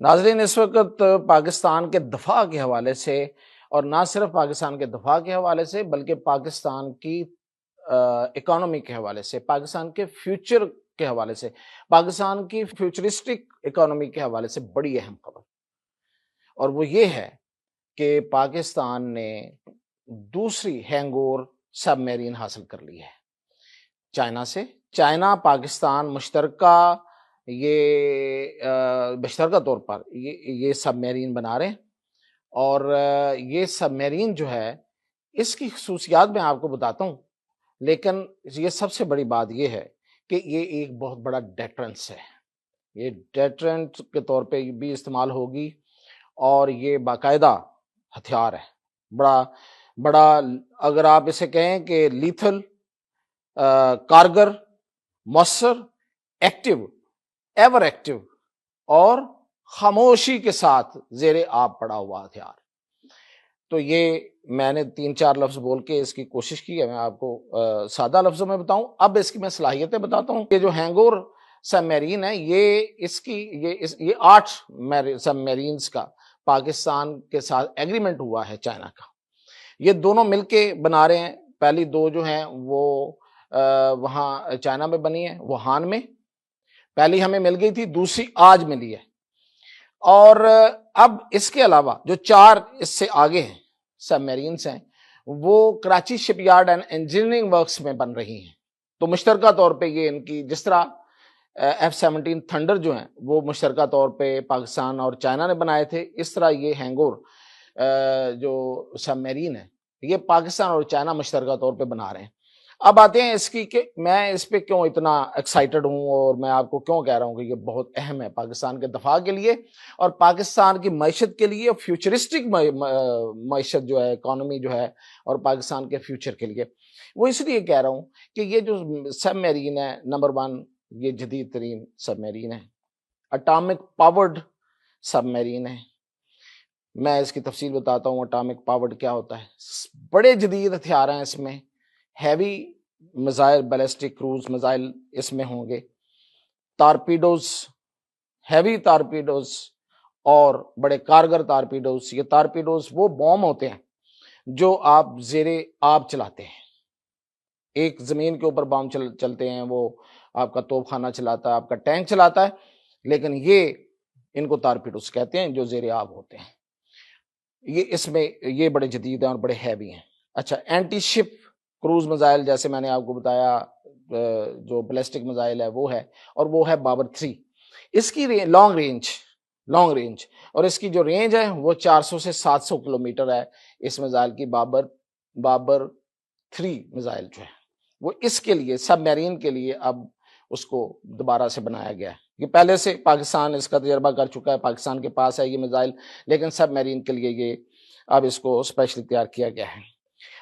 ناظرین، اس وقت پاکستان کے دفاع کے حوالے سے، اور نہ صرف پاکستان کے دفاع کے حوالے سے بلکہ پاکستان کی اکانومی کے حوالے سے، پاکستان کے فیوچر کے حوالے سے، پاکستان کی فیوچرسٹک اکانومی کے حوالے سے بڑی اہم خبر، اور وہ یہ ہے کہ پاکستان نے دوسری ہینگور سب میرین حاصل کر لی ہے چائنا سے۔ چائنا پاکستان مشترکہ مشترکہ طور پر یہ سب میرین بنا رہے ہیں، اور یہ سب میرین جو ہے اس کی خصوصیات میں آپ کو بتاتا ہوں، لیکن یہ سب سے بڑی بات یہ ہے کہ یہ ایک بہت بڑا ڈیٹرنس ہے۔ یہ ڈیٹرنٹ کے طور پہ بھی استعمال ہوگی، اور یہ باقاعدہ ہتھیار ہے، بڑا اگر آپ اسے کہیں کہ لیتھل، کارگر، مؤثر، ایکٹیو، ایور ایکٹیو، اور خاموشی کے ساتھ زیر آب پڑا ہوا ہتھیار۔ تو یہ میں نے 3-4 لفظ بول کے اس کی کوشش کی ہے، میں آپ کو سادہ لفظوں میں بتاؤں۔ اب اس کی میں صلاحیتیں بتاتا ہوں۔ یہ جو ہینگور سب میرین ہے، یہ 8 سب میرینز کا پاکستان کے ساتھ ایگریمنٹ ہوا ہے چائنا کا۔ یہ دونوں مل کے بنا رہے ہیں۔ پہلی 2 جو ہیں وہ وہاں چائنا میں بنی ہے، ووہان میں۔ پہلی ہمیں مل گئی تھی، دوسری آج ملی ہے۔ اور اب اس کے علاوہ جو 4 اس سے آگے ہیں سب میرینز ہیں، وہ کراچی شپ یارڈ اینڈ انجینئرنگ ورکس میں بن رہی ہیں۔ تو مشترکہ طور پہ یہ ان کی، جس طرح F-17 تھنڈر جو ہیں وہ مشترکہ طور پہ پاکستان اور چائنا نے بنائے تھے، اس طرح یہ ہینگور جو سب میرین ہے یہ پاکستان اور چائنا مشترکہ طور پہ بنا رہے ہیں۔ اب آتے ہیں اس کی کہ میں اس پہ کیوں اتنا ایکسائٹڈ ہوں، اور میں آپ کو کیوں کہہ رہا ہوں کہ یہ بہت اہم ہے پاکستان کے دفاع کے لیے اور پاکستان کی معیشت کے لیے، فیوچرسٹک معیشت جو ہے، اکانومی جو ہے، اور پاکستان کے فیوچر کے لیے۔ وہ اس لیے کہہ رہا ہوں کہ یہ جو سب میرین ہے، نمبر 1 یہ جدید ترین سب میرین ہے، اٹامک پاورڈ سب میرین ہے۔ میں اس کی تفصیل بتاتا ہوں، اٹامک پاورڈ کیا ہوتا ہے۔ بڑے جدید ہتھیار ہیں اس میں، heavy missile, ballistic cruise missile اس میں ہوں گے، تارپیڈوز، ہیوی تارپیڈوز، اور بڑے کارگر تارپیڈوز۔ یہ تارپیڈوز وہ بوم ہوتے ہیں جو آپ زیر آب چلاتے ہیں۔ ایک زمین کے اوپر بام چلتے ہیں، وہ آپ کا توپ خانہ چلاتا ہے، آپ کا ٹینک چلاتا ہے، لیکن یہ ان کو تارپیڈوز کہتے ہیں جو زیر آب ہوتے ہیں۔ یہ اس میں یہ بڑے جدید ہیں اور بڑے ہیوی ہیں۔ اچھا، اینٹی شپ کروز میزائل، جیسے میں نے آپ کو بتایا جو بیلسٹک میزائل ہے وہ ہے، اور وہ ہے بابر 3۔ اس کی لانگ رینج، اور اس کی جو رینج ہے وہ 400 سے 700 کلومیٹر ہے۔ اس میزائل کی بابر 3 میزائل جو ہے وہ اس کے لیے، سب میرین کے لیے، اب اس کو دوبارہ سے بنایا گیا ہے۔ یہ پہلے سے پاکستان اس کا تجربہ کر چکا ہے، پاکستان کے پاس ہے یہ میزائل، لیکن سب میرین کے لیے یہ اب اس کو اسپیشلی تیار کیا گیا ہے۔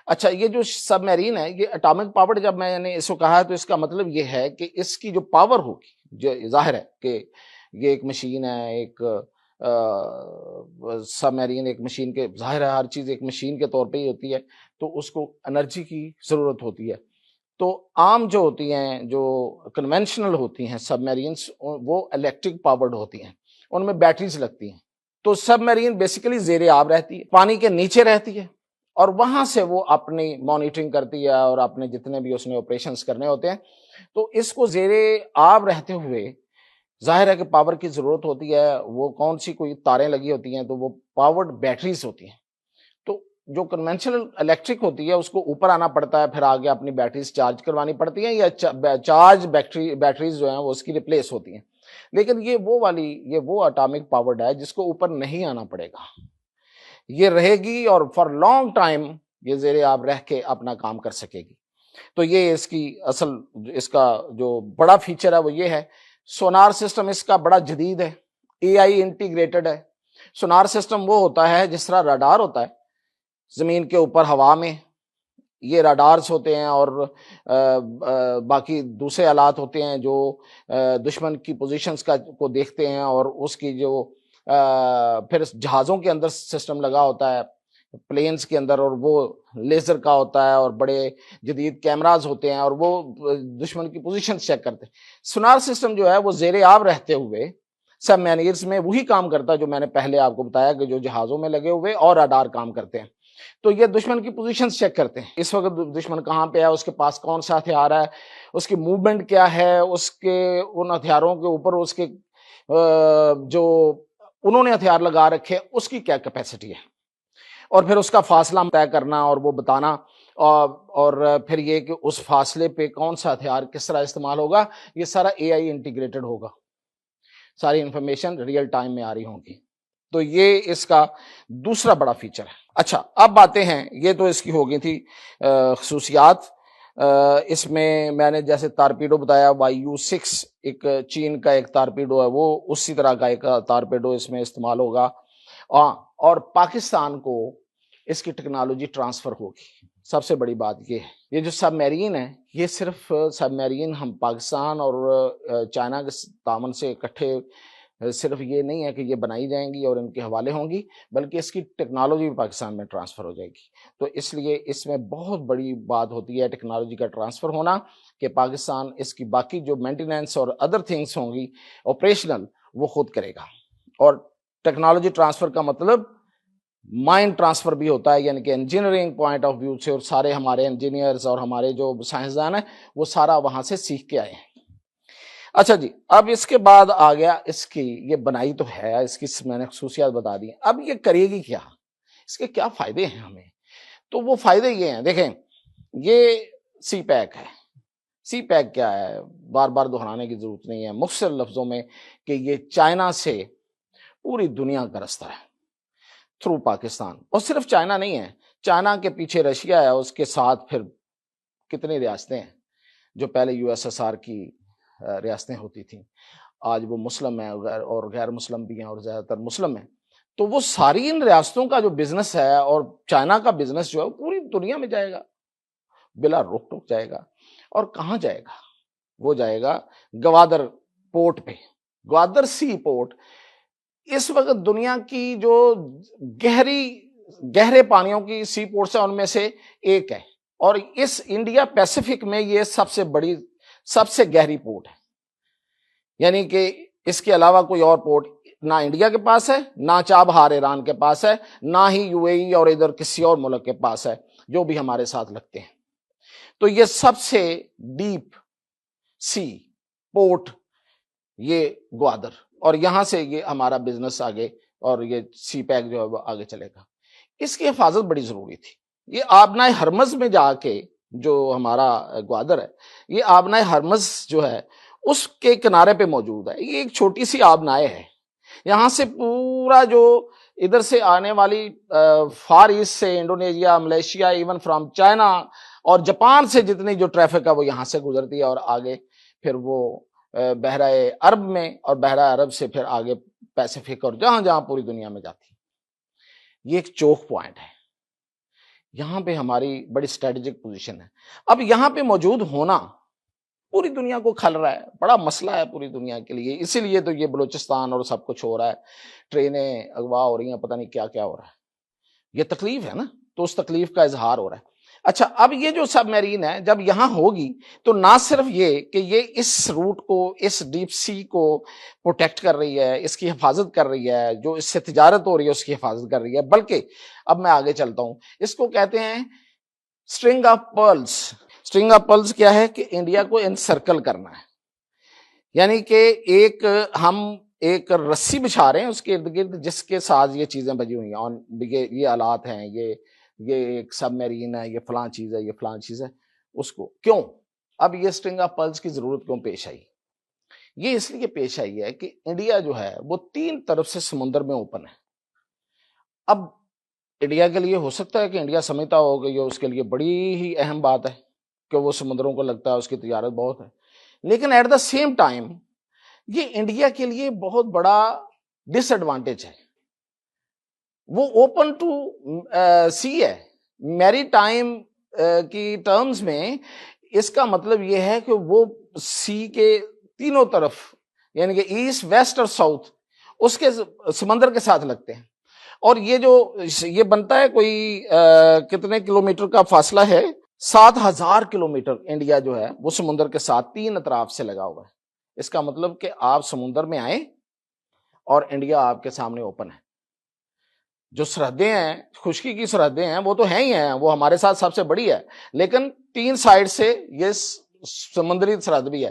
اچھا، یہ جو سب میرین ہے یہ اٹامک پاور، جب میں نے اس کو کہا تو اس کا مطلب یہ ہے کہ اس کی جو پاور ہوگی، جو ظاہر ہے کہ یہ ایک مشین ہے، ایک سب میرین ایک مشین کے، ظاہر ہے ہر چیز ایک مشین کے طور پہ ہی ہوتی ہے، تو اس کو انرجی کی ضرورت ہوتی ہے۔ تو عام جو ہوتی ہیں، جو کنونشنل ہوتی ہیں سب میرینز، وہ الیکٹرک پاورڈ ہوتی ہیں، ان میں بیٹریز لگتی ہیں۔ تو سب میرین بیسیکلی زیر آب رہتی ہے، پانی کے نیچے رہتی ہے، اور وہاں سے وہ اپنی مانیٹرنگ کرتی ہے اور اپنے جتنے بھی اس نے آپریشنز کرنے ہوتے ہیں۔ تو اس کو زیر آب رہتے ہوئے ظاہر ہے کہ پاور کی ضرورت ہوتی ہے۔ وہ کون سی کوئی تاریں لگی ہوتی ہیں، تو وہ پاورڈ بیٹریز ہوتی ہیں۔ تو جو کنونشنل الیکٹرک ہوتی ہے اس کو اوپر آنا پڑتا ہے، پھر آگے اپنی بیٹریز چارج کروانی پڑتی ہیں، یا چارج بیٹریز جو ہیں وہ اس کی ریپلیس ہوتی ہیں۔ لیکن یہ وہ اٹامک پاورڈ ہے جس کو اوپر نہیں آنا پڑے گا، یہ رہے گی اور فار لانگ ٹائم یہ زیر آب رہ کے اپنا کام کر سکے گی۔ تو یہ اس کی اس کا جو بڑا فیچر ہے وہ یہ ہے۔ سونار سسٹم اس کا بڑا جدید ہے، AI انٹیگریٹڈ ہے۔ سونار سسٹم وہ ہوتا ہے جس طرح راڈار ہوتا ہے زمین کے اوپر ہوا میں، یہ راڈارز ہوتے ہیں، اور باقی دوسرے آلات ہوتے ہیں جو دشمن کی پوزیشنز کو دیکھتے ہیں، اور اس کی جو پھر جہازوں کے اندر سسٹم لگا ہوتا ہے، پلینز کے اندر، اور وہ لیزر کا ہوتا ہے، اور بڑے جدید کیمراز ہوتے ہیں، اور وہ دشمن کی پوزیشن چیک کرتے ہیں۔ سونار سسٹم جو ہے وہ زیر آب رہتے ہوئے سب میریئرز میں وہی کام کرتا ہے جو میں نے پہلے آپ کو بتایا کہ جو جہازوں میں لگے ہوئے اور رڈار کام کرتے ہیں. تو یہ دشمن کی پوزیشنز چیک کرتے ہیں اس وقت دشمن کہاں پہ ہے, اس کے پاس کون سا ہتھیار ہے, اس کی موومنٹ کیا ہے, اس کے ان ہتھیاروں کے اوپر اس کے جو انہوں نے ہتھیار لگا رکھے اس کی کیا کیپیسٹی ہے, اور پھر اس کا فاصلہ طے کرنا اور وہ بتانا, اور پھر یہ کہ اس فاصلے پہ کون سا ہتھیار کس طرح استعمال ہوگا. یہ سارا اے آئی انٹیگریٹڈ ہوگا, ساری انفارمیشن ریئل ٹائم میں آ رہی ہوں گی. تو یہ اس کا دوسرا بڑا فیچر ہے. اچھا اب باتیں ہیں, یہ تو اس کی ہو گئی تھی خصوصیات. اس میں نے جیسے تارپیڈو بتایا, YU-6 ایک چین کا ایک تارپیڈو ہے, وہ اسی طرح کا ایک تارپیڈو اس میں استعمال ہوگا, اور پاکستان کو اس کی ٹیکنالوجی ٹرانسفر ہوگی. سب سے بڑی بات یہ ہے, یہ جو سب میرین ہے یہ صرف سب میرین ہم پاکستان اور چائنا کے تعاون سے اکٹھے صرف یہ نہیں ہے کہ یہ بنائی جائیں گی اور ان کے حوالے ہوں گی, بلکہ اس کی ٹیکنالوجی بھی پاکستان میں ٹرانسفر ہو جائے گی. تو اس لیے اس میں بہت بڑی بات ہوتی ہے ٹیکنالوجی کا ٹرانسفر ہونا, کہ پاکستان اس کی باقی جو مینٹیننس اور ادر تھنگس ہوں گی آپریشنل وہ خود کرے گا. اور ٹیکنالوجی ٹرانسفر کا مطلب مائنڈ ٹرانسفر بھی ہوتا ہے, یعنی کہ انجینئرنگ پوائنٹ آف ویو سے, اور سارے ہمارے انجینئرز اور ہمارے جو سائنسدان ہیں وہ سارا وہاں سے سیکھ کے آئے ہیں. اچھا جی, اب اس کے بعد آ گیا اس کی, یہ بنائی تو ہے, اس کی میں نے خصوصیات بتا دی, اب یہ کرے گی کیا, اس کے کیا فائدے ہیں ہمیں. تو وہ فائدے یہ ہیں, دیکھیں یہ سی پیک ہے. سی پیک کیا ہے, بار بار دہرانے کی ضرورت نہیں ہے, مختصر لفظوں میں کہ یہ چائنا سے پوری دنیا کا رستہ ہے تھرو پاکستان. اور صرف چائنا نہیں ہے, چائنا کے پیچھے رشیا ہے, اس کے ساتھ پھر کتنی ریاستیں ہیں جو پہلے USSR کی ریاستیں ہوتی تھیں, آج وہ مسلم ہیں اور غیر مسلم بھی ہیں اور زیادہ تر مسلم ہیں. تو وہ ساری ان ریاستوں کا جو بزنس ہے اور چائنا کا بزنس جو ہے پوری دنیا میں جائے گا, بلا روک ٹوک جائے گا. اور کہاں جائے گا, وہ جائے گا گوادر پورٹ پہ. گوادر سی پورٹ اس وقت دنیا کی جو گہرے پانیوں کی سی پورٹس ہیں ان میں سے ایک ہے, اور اس انڈیا پیسیفک میں یہ سب سے گہری پورٹ ہے. یعنی کہ اس کے علاوہ کوئی اور پورٹ نہ انڈیا کے پاس ہے, نہ چابہار ایران کے پاس ہے, نہ ہی UAE اور ادھر کسی اور ملک کے پاس ہے جو بھی ہمارے ساتھ لگتے ہیں. تو یہ سب سے ڈیپ سی پورٹ یہ گوادر, اور یہاں سے یہ ہمارا بزنس آگے, اور یہ سی پیک جو ہے وہ آگے چلے گا. اس کی حفاظت بڑی ضروری تھی. یہ آبنائے ہرمز میں جا کے جو ہمارا گوادر ہے, یہ آبنائے ہرمز جو ہے اس کے کنارے پہ موجود ہے. یہ ایک چھوٹی سی آبنائے ہے, یہاں سے پورا جو ادھر سے آنے والی فار ایسٹ سے Indonesia, Malaysia, even from China اور جاپان سے جتنی جو ٹریفک ہے وہ یہاں سے گزرتی ہے, اور آگے پھر وہ بحرہ عرب میں, اور بحرہ عرب سے پھر آگے پیسیفک اور جہاں جہاں پوری دنیا میں جاتی. یہ ایک چوک پوائنٹ ہے, یہاں پہ ہماری بڑی اسٹریٹجک پوزیشن ہے. اب یہاں پہ موجود ہونا پوری دنیا کو کھل رہا ہے, بڑا مسئلہ ہے پوری دنیا کے لیے. اسی لیے تو یہ بلوچستان اور سب کچھ ہو رہا ہے, ٹرینیں اغوا ہو رہی ہیں, پتہ نہیں کیا کیا ہو رہا ہے. یہ تکلیف ہے نا, تو اس تکلیف کا اظہار ہو رہا ہے. اچھا اب یہ جو سب میرین ہے جب یہاں ہوگی تو نہ صرف یہ کہ یہ اس روٹ کو, اس ڈیپ سی کو پروٹیکٹ کر رہی ہے, اس کی حفاظت کر رہی ہے, جو اس سے تجارت ہو رہی ہے اس کی حفاظت کر رہی ہے, بلکہ اب میں آگے چلتا ہوں, اس کو کہتے ہیں string of pearls. String of pearls کیا ہے کہ انڈیا کو انسرکل کرنا ہے, یعنی کہ ہم ایک رسی بچھا رہے ہیں اس کے ارد گرد جس کے ساتھ یہ چیزیں بجی ہوئی ہیں, یہ آلات ہیں, یہ ایک سب میرین ہے, یہ فلاں چیز ہے, یہ فلاں چیز ہے. اس کو کیوں اب یہ اسٹرنگ آف پرلز کی ضرورت کیوں پیش آئی؟ یہ اس لیے پیش آئی ہے کہ انڈیا جو ہے وہ 3 طرف سے سمندر میں اوپن ہے. اب انڈیا کے لیے ہو سکتا ہے کہ انڈیا سمجھتا ہو کہ یہ اس کے لیے بڑی ہی اہم بات ہے کہ وہ سمندروں کو لگتا ہے, اس کی تجارت بہت ہے, لیکن ایٹ دا سیم ٹائم یہ انڈیا کے لیے بہت بڑا ڈس ایڈوانٹیج ہے. وہ اوپن ٹو سی ہے. میری ٹائم کی ٹرمز میں اس کا مطلب یہ ہے کہ وہ سی کے تینوں طرف, یعنی کہ ایسٹ, ویسٹ اور ساؤتھ, اس کے سمندر کے ساتھ لگتے ہیں. اور یہ بنتا ہے کوئی کتنے کلومیٹر کا فاصلہ ہے, 7,000 کلومیٹر انڈیا جو ہے وہ سمندر کے ساتھ 3 اطراف سے لگا ہوا ہے. اس کا مطلب کہ آپ سمندر میں آئیں اور انڈیا آپ کے سامنے اوپن ہے. جو سرحدیں ہیں خشکی کی سرحدیں ہیں وہ تو ہیں ہی ہیں, وہ ہمارے ساتھ سب سے بڑی ہے, لیکن 3 سائڈ سے یہ سمندری سرحد بھی ہے.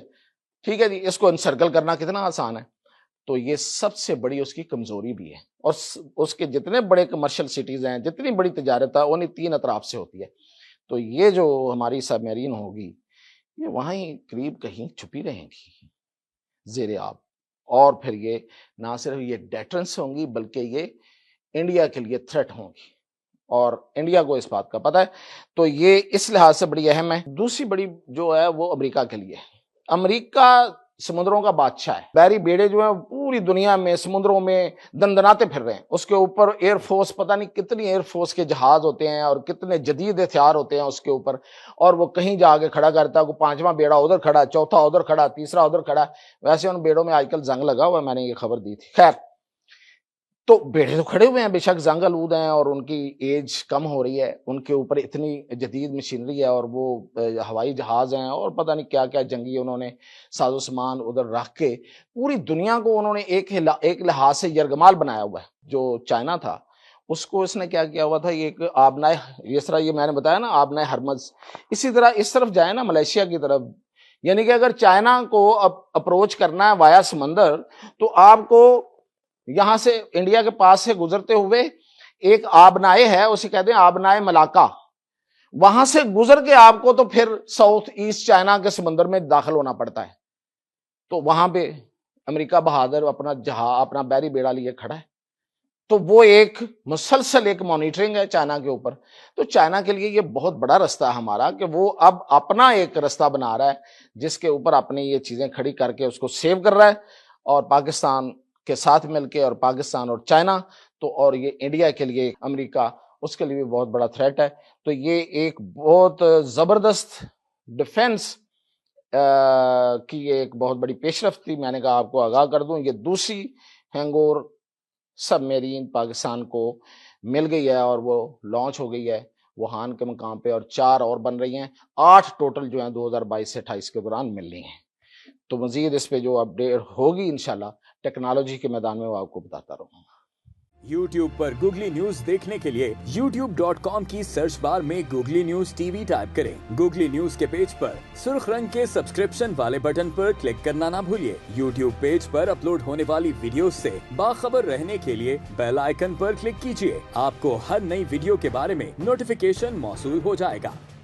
ٹھیک ہے جی, اس کو انسرکل کرنا کتنا آسان ہے. تو یہ سب سے بڑی اس کی کمزوری بھی ہے, اور اس کے جتنے بڑے کمرشل سٹیز ہیں, جتنی بڑی تجارت ہے, انہیں 3 اطراف سے ہوتی ہے. تو یہ جو ہماری سب میرین ہوگی یہ وہاں ہی قریب کہیں چھپی رہیں گی زیر آب, اور پھر یہ نہ صرف یہ ڈیٹرنس ہوں گی بلکہ یہ انڈیا کے لیے تھریٹ ہوں گی, اور انڈیا کو اس بات کا پتہ ہے. تو یہ اس لحاظ سے بڑی اہم ہے. دوسری بڑی جو ہے وہ امریکہ کے لیے. امریکہ سمندروں کا بادشاہ ہے. بحری بیڑے جو ہیں پوری دنیا میں سمندروں میں دندناتے پھر رہے ہیں. اس کے اوپر ایئر فورس, پتہ نہیں کتنی ایئر فورس کے جہاز ہوتے ہیں اور کتنے جدید ہتھیار ہوتے ہیں اس کے اوپر, اور وہ کہیں جا کے کھڑا کرتا ہے, کوئی 5واں بیڑا ادھر کھڑا, چوتھا ادھر کھڑا, تیسرا ادھر کھڑا. ویسے ان بیڑوں میں آج کل زنگ لگا ہوا ہے, میں نے یہ خبر دی تھی. خیر, تو بیڑے تو کھڑے ہوئے ہیں, بے شک زنگ آلود ہیں اور ان کی ایج کم ہو رہی ہے, ان کے اوپر اتنی جدید مشینری ہے, اور وہ ہوائی جہاز ہیں اور پتہ نہیں کیا کیا جنگی انہوں نے ساز و سامان ادھر رکھ کے پوری دنیا کو انہوں نے ایک لحاظ سے یرغمال بنایا ہوا ہے. جو چائنا تھا اس کو اس نے کیا کیا ہوا تھا, یہ ایک آبنائے, اس طرح یہ میں نے بتایا نا آبنائے ہرمز, اسی طرح اس طرف جائے نا ملیشیا کی طرف, یعنی کہ اگر چائنا کو اپروچ کرنا ہے وایا سمندر تو آپ کو یہاں سے انڈیا کے پاس سے گزرتے ہوئے ایک آبنائے ہے, اسے کہتے ہیں آبنائے ملاقہ, وہاں سے گزر کے آپ کو تو پھر ساؤتھ ایسٹ چائنا کے سمندر میں داخل ہونا پڑتا ہے. تو وہاں پہ امریکہ بہادر اپنا جہاز, اپنا بحری بیڑا لیے کھڑا ہے. تو وہ ایک مسلسل ایک مانیٹرنگ ہے چائنا کے اوپر. تو چائنا کے لیے یہ بہت بڑا رستہ ہے ہمارا کہ وہ اب اپنا ایک رستہ بنا رہا ہے جس کے اوپر اپنی یہ چیزیں کھڑی کر کے اس کو سیو کر رہا ہے, اور پاکستان کے ساتھ مل کے, اور پاکستان اور چائنا, تو اور یہ انڈیا کے لیے امریکہ, اس کے لیے بھی بہت بڑا تھریٹ ہے. تو یہ ایک بہت زبردست ڈیفنس کی ایک بہت بڑی پیش رفت تھی. میں نے کہا آپ کو آگاہ کر دوں, یہ دوسری ہینگور سب میرین پاکستان کو مل گئی ہے, اور وہ لانچ ہو گئی ہے ووہان کے مقام پہ, اور 4 اور بن رہی ہیں. 8 ٹوٹل جو ہیں 2022 سے 28 کے دوران مل رہی ہیں. تو مزید اس پہ جو اپڈیٹ ہوگی انشاءاللہ ٹیکنالوجی کے میدان میں وہ آپ کو بتاتا رہوں گا. YouTube پر گوگلی نیوز دیکھنے کے لیے youtube.com کی سرچ بار میں googly news T V type کریں. گوگلی نیوز کے پیج پر سرخ رنگ کے سبسکرپشن والے بٹن پر کلک کرنا نہ بھولیے. YouTube پیج پر اپلوڈ ہونے والی ویڈیوز سے باخبر رہنے کے لیے بیل آئیکن پر کلک کیجیے. آپ کو ہر نئی ویڈیو کے بارے میں نوٹیفیکیشن موصول ہو جائے گا.